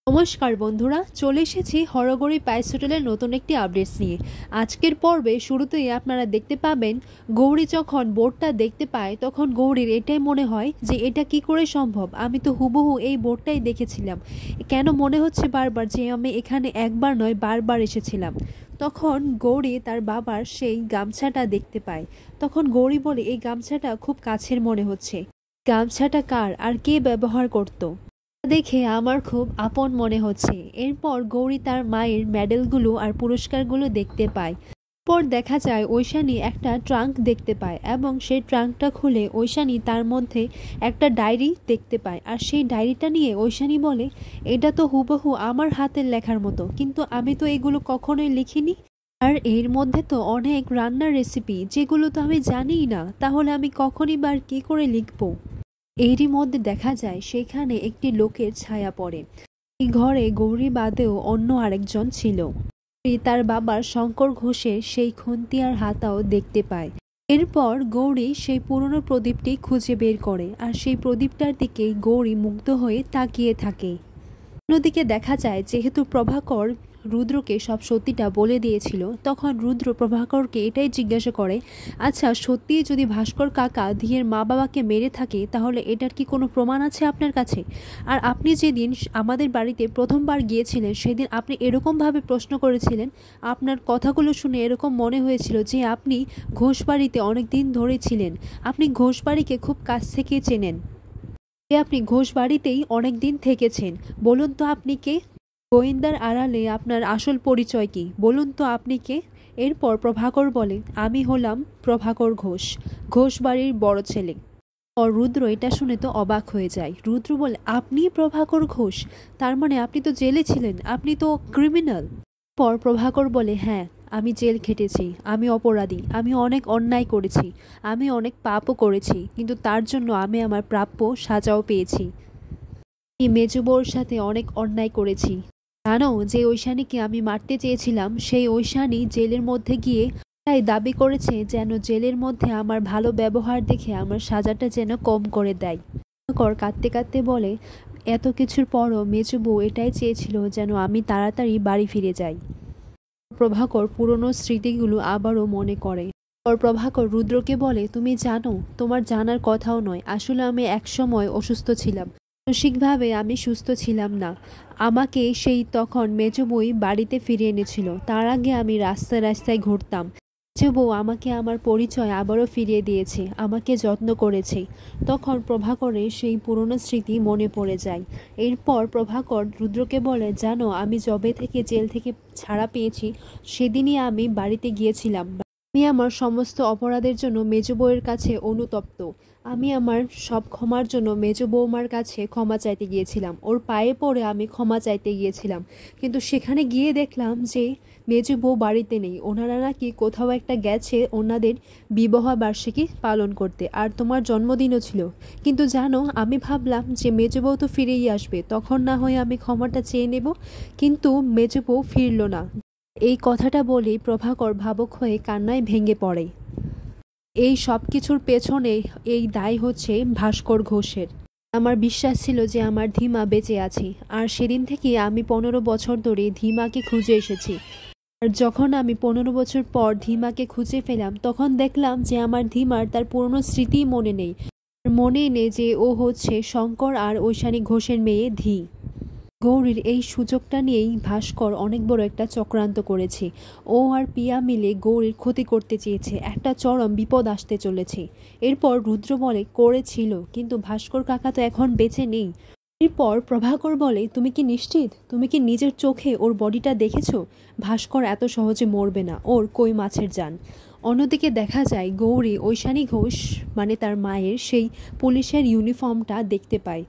নমস্কার বন্ধুরা, চলে এসেছি হরগৌরী পাইস হোটেলের নতুন একটি আপডেটস নিয়ে। আজকের পর্বে শুরুতেই আপনারা দেখতে পাবেন গৌরী যখন বোর্ডটা দেখতে পায় তখন গৌরীর এটাই মনে হয় যে এটা কি করে সম্ভব, আমি তো হুবহু এই বোর্ডটাই দেখেছিলাম। কেন মনে হচ্ছে বারবার যে আমি এখানে একবার নয় বারবার এসেছিলাম। তখন গৌরী তার বাবার সেই গামছাটা দেখতে পায়। তখন গৌরী বলে, এই গামছাটা খুব কাছের মনে হচ্ছে, গামছাটা কার আর কে ব্যবহার করতো, দেখে আমার খুব আপন মনে হচ্ছে। এরপর গৌরী তার মায়ের মেডেলগুলো আর পুরস্কারগুলো দেখতে পায়। পর দেখা যায় ঐশানী একটা ট্রাঙ্ক দেখতে পায় এবং সেই ট্রাঙ্কটা খুলে ঐশানী তার মধ্যে একটা ডায়েরি দেখতে পায়। আর সেই ডায়েরিটা নিয়ে ঐশানী বলে, এটা তো হুবহু আমার হাতের লেখার মতো, কিন্তু আমি তো এগুলো কখনোই লিখিনি। আর এর মধ্যে তো অনেক রান্নার রেসিপি যেগুলো তো আমি জানিই না, তাহলে আমি কখনই বা কি করে লিখবো। এরই মধ্যে দেখা যায় সেখানে একটি লোকের ছায়া পড়ে। এই ঘরে গৌরী বাদেও অন্য আরেকজন ছিল। তার বাবার শঙ্কর ঘোষের সেই খুন্তি আর হাতাও দেখতে পায়। এরপর গৌরী সেই পুরনো প্রদীপটি খুঁজে বের করে আর সেই প্রদীপটার দিকে গৌরী মুগ্ধ হয়ে তাকিয়ে থাকে। অন্যদিকে দেখা যায় যেহেতু প্রভাকর রুদ্রকে সব সত্যিটা বলে দিয়েছিল, তখন রুদ্র প্রভাকরকে এটাই জিজ্ঞাসা করে, আচ্ছা সত্যিই যদি ভাস্কর কাকা ধিয়ের মা বাবাকে মেরে থাকে তাহলে এটার কি কোনো প্রমাণ আছে আপনার কাছে? আর আপনি যেদিন আমাদের বাড়িতে প্রথমবার গিয়েছিলেন সেদিন আপনি এরকমভাবে প্রশ্ন করেছিলেন, আপনার কথাগুলো শুনে এরকম মনে হয়েছিল যে আপনি ঘোষবাড়িতে অনেক দিন ধরে ছিলেন, আপনি ঘোষবাড়িকে খুব কাছ থেকে চেনেন, আপনি ঘোষবাড়িতেই অনেক দিন থেকেছেন। বলুন তো আপনি কে? গোয়েন্দার আড়ালে আপনার আসল পরিচয় কি, বলুন তো আপনি কে? এরপর প্রভাকর বলে, আমি হলাম প্রভাকর ঘোষ, ঘোষবাড়ির বড় ছেলে। আর রুদ্র এটা শুনে তো অবাক হয়ে যায়। রুদ্র বলে, আপনি প্রভাকর ঘোষ? তার মানে আপনি তো জেলে ছিলেন, আপনি তো ক্রিমিনাল। পর প্রভাকর বলে, হ্যাঁ আমি জেল খেটেছি, আমি অপরাধী, আমি অনেক অন্যায় করেছি, আমি অনেক পাপও করেছি, কিন্তু তার জন্য আমি আমার প্রাপ্য সাজাও পেয়েছি। এই মেজবউর সাথে অনেক অন্যায় করেছি। জানো যে ঐশানীকে আমি মারতে চেয়েছিলাম, সেই ঐশানী জেলের মধ্যে গিয়ে তাই দাবি করেছে যেন জেলের মধ্যে আমার ভালো ব্যবহার দেখে আমার সাজাটা যেন কম করে দেয়। কাঁদতে কাঁদতে বলে, এত কিছুর পরও মেজবউ এটাই চেয়েছিল যেন আমি তাড়াতাড়ি বাড়ি ফিরে যাই। প্রভাকর পুরনো স্মৃতিগুলো আবারও মনে করে। প্রভাকর রুদ্রকে বলে, তুমি জানো, তোমার জানার কথাও নয়, আসলে আমি একসময় অসুস্থ ছিলাম, মানসিকভাবে আমি সুস্থ ছিলাম না। আমাকে সেই তখন মেজবউ বাড়িতে ফিরিয়ে এনেছিল। তার আগে আমি রাস্তায় রাস্তায় ঘুরতাম। মেজবউ আমাকে আমার পরিচয় আবারও ফিরিয়ে দিয়েছে, আমাকে যত্ন করেছে। তখন প্রভাকরের সেই পুরনো স্মৃতি মনে পড়ে যায়। এরপর প্রভাকর রুদ্রকে বলে, জানো আমি যবে থেকে জেল থেকে ছাড়া পেয়েছি সেদিনই আমি বাড়িতে গিয়েছিলাম। আমি আমার সমস্ত অপরাধের জন্য মেজবউয়ের কাছে অনুতপ্ত। আমি আমার সব ক্ষমার জন্য মেজ বৌমার কাছে ক্ষমা চাইতে গিয়েছিলাম, ওর পায়ে পড়ে আমি ক্ষমা চাইতে গিয়েছিলাম। কিন্তু সেখানে গিয়ে দেখলাম যে মেজ বউ বাড়িতে নেই, ওনারা নাকি কোথাও একটা গেছে ওনাদের বিবাহ বার্ষিকী পালন করতে, আর তোমার জন্মদিনও ছিল। কিন্তু জানো, আমি ভাবলাম যে মেজ বউ তো ফিরেই আসবে, তখন না হয় আমি ক্ষমাটা চেয়ে নেব, কিন্তু মেজ বউ ফিরল না। এই কথাটা বলেই প্রভাকর ভাবুক হয়ে কান্নায় ভেঙে পড়ে। এই সব কিছুর পেছনে এই দায় হচ্ছে ভাস্কর ঘোষের। আমার বিশ্বাস ছিল যে আমার ধীমা বেঁচে আছে, আর সেদিন থেকে আমি 15 বছর ধরে ধীমাকে খুঁজে এসেছি। আর যখন আমি 15 বছর পর ধীমাকে খুঁজে পেলাম তখন দেখলাম যে আমার ধীমার তার পুরনো স্মৃতি মনে নেই, মনেই নেই যে ও হচ্ছে শঙ্কর আর ঐশানী ঘোষের মেয়ে ধী। গৌরীর এই সুযোগটা নিয়েই ভাস্কর অনেক বড় একটা চক্রান্ত করেছে। ও আর পিয়া মিলে গৌরীর ক্ষতি করতে চেয়েছে, একটা চরম বিপদ আসতে চলেছে। এরপর রুদ্র বলে, করেছিল, কিন্তু ভাস্কর কাকা তো এখন বেঁচে নেই। এরপর প্রভাকর বলে, তুমি কি নিশ্চিত? তুমি কি নিজের চোখে ওর বডিটা দেখেছো? ভাস্কর এত সহজে মরবে না, ওর কই মাছের জান। অন্যদিকে দেখা যায় গৌরী ঐশানী ঘোষ মানে তার মায়ের সেই পুলিশের ইউনিফর্মটা দেখতে পায়।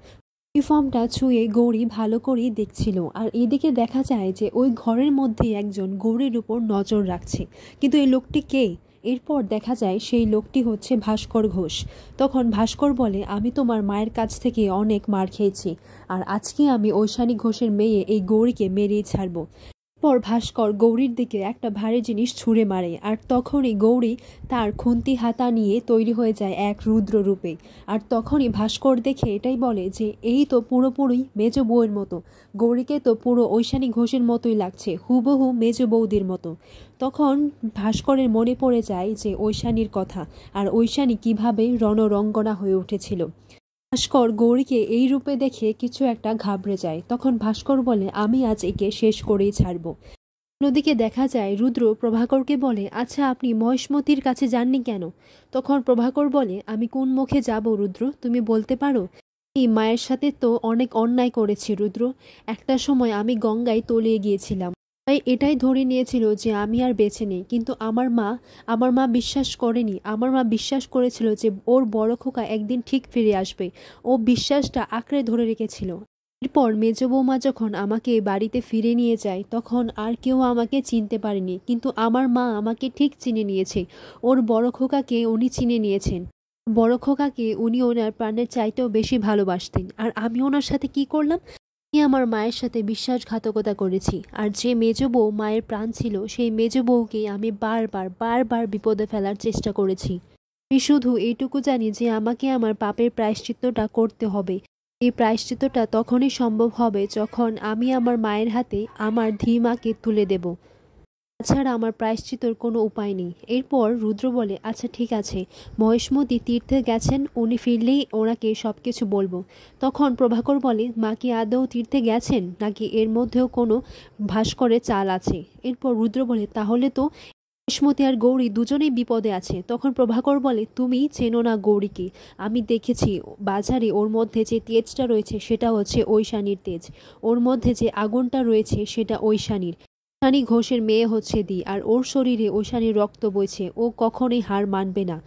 ইউনিফর্মটা ছুঁয়ে গৌরী ভালো করেই দেখছিল, আর এদিকে দেখা যায় যে ওই ঘরের মধ্যে একজন গৌরীর উপর নজর রাখছে। কিন্তু এই লোকটি কে? এরপর দেখা যায় সেই লোকটি হচ্ছে ভাস্কর ঘোষ। তখন ভাস্কর বলে, আমি তোমার মায়ের কাছ থেকে অনেক মার খেয়েছি, আর আজকে আমি ঐশানী ঘোষের মেয়ে এই গৌরীকে মেরেই ছাড়ব। পর ভাস্কর গৌরীর দিকে একটা ভারী জিনিস ছুঁড়ে মারে, আর তখনই গৌরী তার খুন্তি হাতা নিয়ে তৈরি হয়ে যায় এক রুদ্র রূপে। আর তখনই ভাস্কর দেখে এটাই বলে যে এই তো পুরোপুরি মেজ বউয়ের মতো, গৌরীকে তো পুরো ঐশানী ঘোষের মতোই লাগছে, হুবহু মেজ বৌদির মতো। তখন ভাস্করের মনে পড়ে যায় যে ঐশানীর কথা, আর ঐশানী কিভাবে রণরঙ্গনা হয়ে উঠেছিল। ভাস্কর গৌরীকে এই রূপে দেখে কিছু একটা ঘাবড়ে যায়। তখন ভাস্কর বলে, আমি আজ একে শেষ করেই ছাড়ব। অন্যদিকে দেখা যায় রুদ্র প্রভাকরকে বলে, আচ্ছা আপনি মহেশমতির কাছে যাননি কেন? তখন প্রভাকর বলে, আমি কোন মুখে যাব রুদ্র, তুমি বলতে পারো? এই মায়ের সাথে তো অনেক অন্যায় করেছি রুদ্র। একটা সময় আমি গঙ্গায় তলিয়ে গিয়েছিলাম, তাই এটাই ধরে নিয়েছিল যে আমি আর বেঁচে নেই। কিন্তু আমার মা বিশ্বাস করেনি। আমার মা বিশ্বাস করেছিল যে ওর বড় খোকা একদিন ঠিক ফিরে আসবে। ও বিশ্বাসটা আঁকড়ে ধরে রেখেছিল। এরপর মেজ বৌমা যখন আমাকে বাড়িতে ফিরে নিয়ে যায় তখন আর কেউ আমাকে চিনতে পারেনি, কিন্তু আমার মা আমাকে ঠিক চিনে নিয়েছে। ওর বড় খোকাকে উনি চিনে নিয়েছেন। বড় খোকাকে উনি ওনার প্রাণের চাইতেও বেশি ভালোবাসতেন। আর আমি ওনার সাথে কি করলাম? আমি আমার মায়ের সাথে বিশ্বাসঘাতকতা করেছি। আর যে মেজ বউ মায়ের প্রাণ ছিল, সেই মেজ বউকে আমি বারবার বারবার বিপদে ফেলার চেষ্টা করেছি। আমি শুধু এইটুকু জানি যে আমাকে আমার পাপের প্রায়শ্চিত্তটা করতে হবে। এই প্রায়শ্চিত্তটা তখনই সম্ভব হবে যখন আমি আমার মায়ের হাতে আমার ধীমাকে তুলে দেব। তাছাড়া আমার প্রায়শ্চিত্তর কোনো উপায় নেই। এরপর রুদ্র বলে, আচ্ছা ঠিক আছে, মহেশমতি তীর্থে গেছেন, উনি ফিরলেই ওনাকে সব কিছু বলবো। তখন প্রভাকর বলে, মা কি আদৌ তীর্থে গেছেন, নাকি এর মধ্যেও কোনো ভাস্করের চাল আছে? এরপর রুদ্র বলে, তাহলে তো মহেশমতি আর গৌরী দুজনেই বিপদে আছে। তখন প্রভাকর বলে, তুমি চেনো না গৌরীকে। আমি দেখেছি বাজারে ওর মধ্যে যে তেজটা রয়েছে সেটা হচ্ছে ঐশানীর তেজ। ওর মধ্যে যে আগুনটা রয়েছে সেটা ঐশানীর। ঐশানী ঘোষের মেয়ে হচ্ছে দি, আর ওর শরীরে ঐশানীর রক্ত বইছে। ও কখনোই হার মানবে না।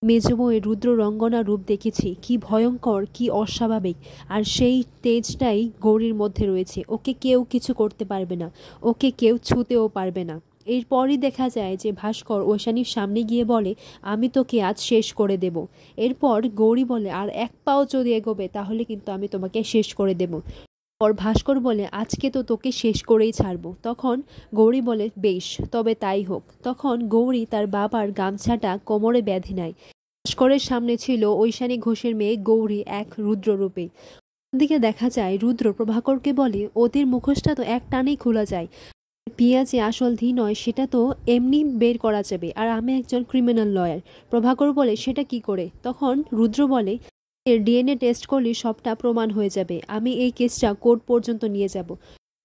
মেজ বউয়ের রুদ্র রঙ্গনা রূপ দেখেছি, কি ভয়ঙ্কর, কি অস্বাভাবিক। আর সেই তেজটাই গৌরীর মধ্যে রয়েছে। ওকে কেউ কিছু করতে পারবে না, ওকে কেউ ছুঁতেও পারবে না। এরপরই দেখা যায় যে ভাস্কর ঐশানীর সামনে গিয়ে বলে, আমি তোকে আজ শেষ করে দেব। এরপর গৌরী বলে, আর এক পাও যদি এগোবে তাহলে কিন্তু আমি তোমাকে শেষ করে দেব। পর ভাস্কর বলে, আজকে তো তোকে শেষ করেই ছাড়বো। তখন গৌরী বলে, বেশ, তবে তাই হোক। তখন গৌরী তার বাবার গামছাটা কোমরে বেঁধে নেয়। ভাস্করের সামনে ছিল ঐশানী ঘোষের মেয়ে গৌরী এক রুদ্ররূপে। দিকে দেখা যায় রুদ্র প্রভাকরকে বলে, ওদের মুখোশটা তো এক টানেই খোলা যায়। পিয়া যে আসল ধী নয় সেটা তো এমনি বের করা যাবে, আর আমি একজন ক্রিমিনাল লয়ার। প্রভাকর বলে, সেটা কি করে? তখন রুদ্র বলে, এর ডিএনএ টেস্ট করলে সবটা প্রমাণ হয়ে যাবে। আমি এই কেসটা কোর্ট পর্যন্ত নিয়ে যাব।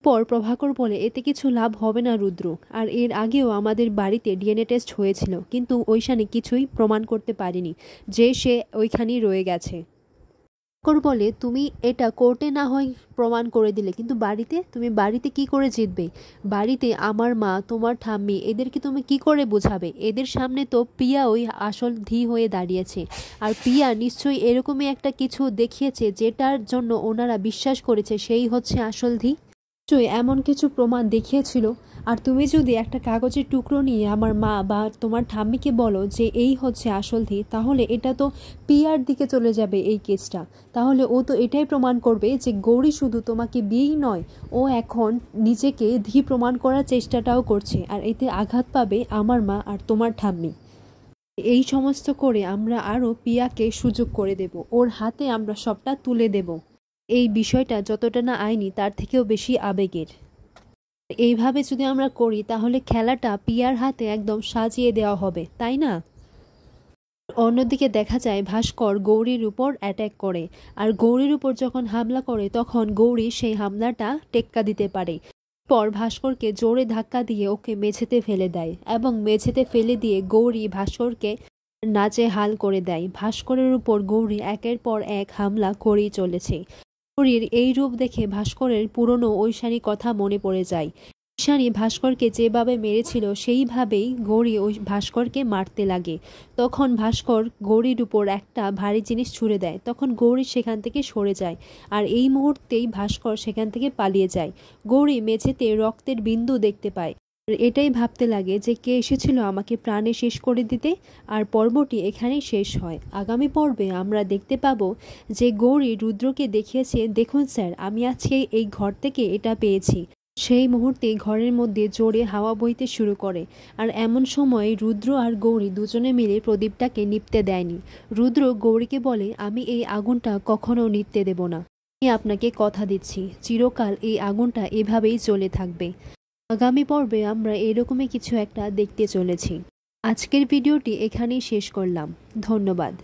পর প্রভাকর বলে, এতে কিছু লাভ হবে না রুদ্র। আর এর আগেও আমাদের বাড়িতে ডিএনএ টেস্ট হয়েছিল, কিন্তু ঐশানী কিছুই প্রমাণ করতে পারেনি যে সে ওইখানেই রয়ে গেছে। বলে, তুমি এটা কোর্টে না হয় প্রমাণ করে দিলে, কিন্তু তুমি বাড়িতে কি করে জিতবে? বাড়িতে আমার মা, তোমার ঠাম্মি, এদেরকে তুমি কি করে বোঝাবে? এদের সামনে তো প্রিয়া ওই আসল ধী হয়ে দাঁড়িয়েছে। আর প্রিয়া নিশ্চয়ই এরকমই একটা কিছু দেখিয়েছে যেটার জন্য ওনারা বিশ্বাস করেছে সেই হচ্ছে আসল ধী। নিশ্চয়ই এমন কিছু প্রমাণ দেখিয়েছিল। আর তুমি যদি একটা কাগজের টুকরো নিয়ে আমার মা বা তোমার ঠাম্মিকে বলো যে এই হচ্ছে আসল ধী, তাহলে এটা তো পিয়ার দিকে চলে যাবে এই কেসটা। তাহলে ও তো এটাই প্রমাণ করবে যে গৌরী শুধু তোমাকে বিয়েই নয়, ও এখন নিজেকে ধী প্রমাণ করার চেষ্টাটাও করছে। আর এতে আঘাত পাবে আমার মা আর তোমার ঠাম্মি। এই সমস্ত করে আমরা আরও পিয়াকে সুযোগ করে দেব, ওর হাতে আমরা সবটা তুলে দেব। এই বিষয়টা যতটা না আইনি তার থেকেও বেশি আবেগের। এইভাবে যদি আমরা করি তাহলে খেলাটা পিয়ার হাতে একদম সাজিয়ে দেওয়া হবে, তাই না? অন্যদিকে দেখা যায় ভাস্কর গৌরীর উপর অ্যাটাক করে। আর গৌরীর উপর যখন হামলা করে তখন গৌরী সেই হামলাটা টেক্কা দিতে পারে। পর ভাস্করকে জোরে ধাক্কা দিয়ে ওকে মেঝেতে ফেলে দেয়, এবং মেঝেতে ফেলে দিয়ে গৌরী ভাস্করকে নাজেহাল করে দেয়। ভাস্করের উপর গৌরী একের পর এক হামলা করেই চলেছে। গৌরীর এই রূপ দেখে ভাস্করের পুরনো ঐশানী কথা মনে পড়ে যায়। ঐশানী ভাস্করকে যেভাবে মেরেছিল সেইভাবেই গৌরী ওই ভাস্করকে মারতে লাগে। তখন ভাস্কর গৌরীর উপর একটা ভারী জিনিস ছুঁড়ে দেয়। তখন গৌরী সেখান থেকে সরে যায়, আর এই মুহূর্তেই ভাস্কর সেখান থেকে পালিয়ে যায়। গৌরী মেঝেতে রক্তের বিন্দু দেখতে পায়, আর এটাই ভাবতে লাগে যে কে এসেছিল আমাকে প্রাণে শেষ করে দিতে। আর পর্বটি এখানেই শেষ হয়। আগামী পর্বে আমরা দেখতে পাবো যে গৌরী রুদ্রকে দেখিয়েছে, দেখুন স্যার, আমি আজকে এই ঘর থেকে এটা পেয়েছি। সেই মুহূর্তে ঘরের মধ্যে জোরে হাওয়া বইতে শুরু করে। আর এমন সময় রুদ্র আর গৌরী দুজনে মিলে প্রদীপটাকে নিভতে দেয়নি। রুদ্র গৌরীকে বলে, আমি এই আগুনটা কখনো নিভতে দেব না। আমি আপনাকে কথা দিচ্ছি, চিরকাল এই আগুনটা এভাবেই চলে থাকবে। আগামী পর্বে আমরা এরকমই কিছু একটা দেখতে চলেছি। আজকের ভিডিওটি এখানেই শেষ করলাম। ধন্যবাদ।